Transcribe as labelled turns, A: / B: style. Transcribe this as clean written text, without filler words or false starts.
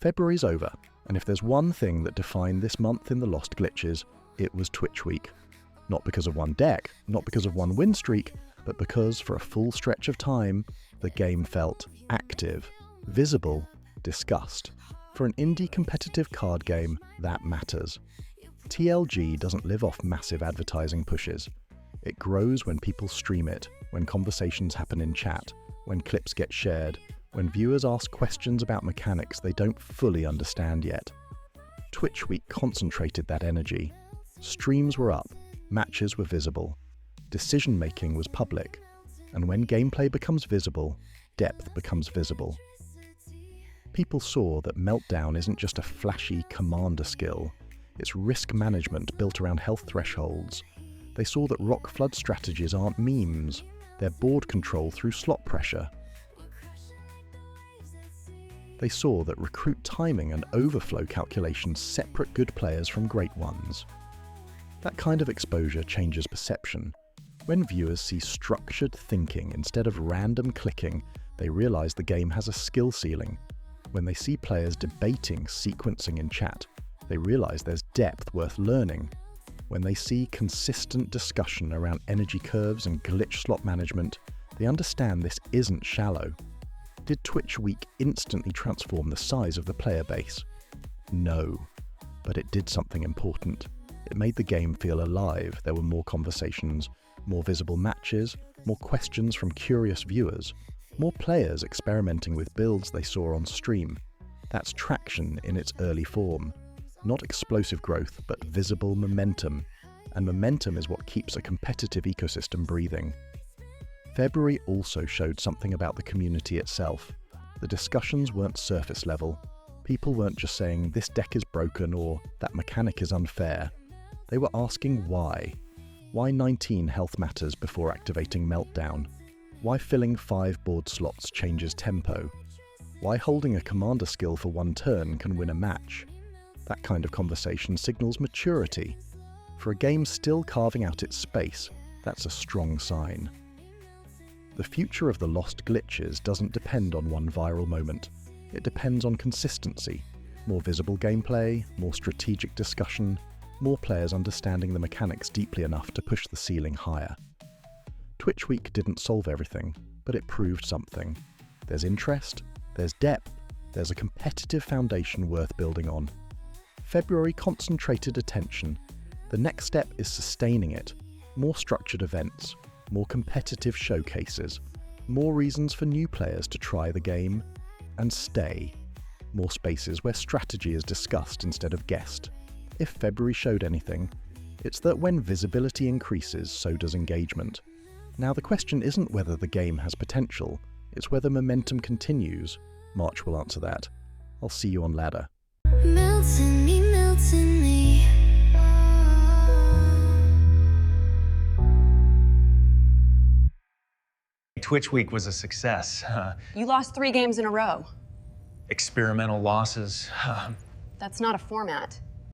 A: February's over, and if there's one thing that defined this month in the Lost Glitches, it was Twitch Week. Not because of one deck, not because of one win streak, but because for a full stretch of time, the game felt active, visible, discussed. For an indie competitive card game, that matters. TLG doesn't live off massive advertising pushes. It grows when people stream it, when conversations happen in chat, when clips get shared, when viewers ask questions about mechanics they don't fully understand yet. Twitch Week concentrated that energy. Streams were up, matches were visible, decision-making was public, and when gameplay becomes visible, depth becomes visible. People saw that Meltdown isn't just a flashy commander skill, it's risk management built around health thresholds. They saw that rock flood strategies aren't memes, they're board control through slot pressure. They saw that recruit timing and overflow calculations separate good players from great ones. That kind of exposure changes perception. When viewers see structured thinking instead of random clicking, they realize the game has a skill ceiling. When they see players debating sequencing in chat, they realize there's depth worth learning. When they see consistent discussion around energy curves and glitch slot management, they understand this isn't shallow. Did Twitch Week instantly transform the size of the player base? No, but it did something important. It made the game feel alive. There were more conversations, more visible matches, more questions from curious viewers, more players experimenting with builds they saw on stream. That's traction in its early form. Not explosive growth, but visible momentum. And momentum is what keeps a competitive ecosystem breathing. February also showed something about the community itself. The discussions weren't surface level. People weren't just saying, this deck is broken or that mechanic is unfair. They were asking why. Why 19 health matters before activating Meltdown? Why filling 5 board slots changes tempo? Why holding a commander skill for one turn can win a match? That kind of conversation signals maturity. For a game still carving out its space, that's a strong sign. The future of the Lost Glitches doesn't depend on one viral moment. It depends on consistency, more visible gameplay, more strategic discussion, more players understanding the mechanics deeply enough to push the ceiling higher. Twitch Week didn't solve everything, but it proved something. There's interest, there's depth, there's a competitive foundation worth building on. February concentrated attention. The next step is sustaining it. More structured events, more competitive showcases, more reasons for new players to try the game and stay. More spaces where strategy is discussed instead of guessed. If February showed anything, it's that when visibility increases, so does engagement. Now the question isn't whether the game has potential, it's whether momentum continues. March will answer that. I'll see you on ladder.
B: Melting me, melting me.
C: Twitch Week was a success.
D: You lost 3 games in a row.
C: Experimental losses.
D: That's not a format.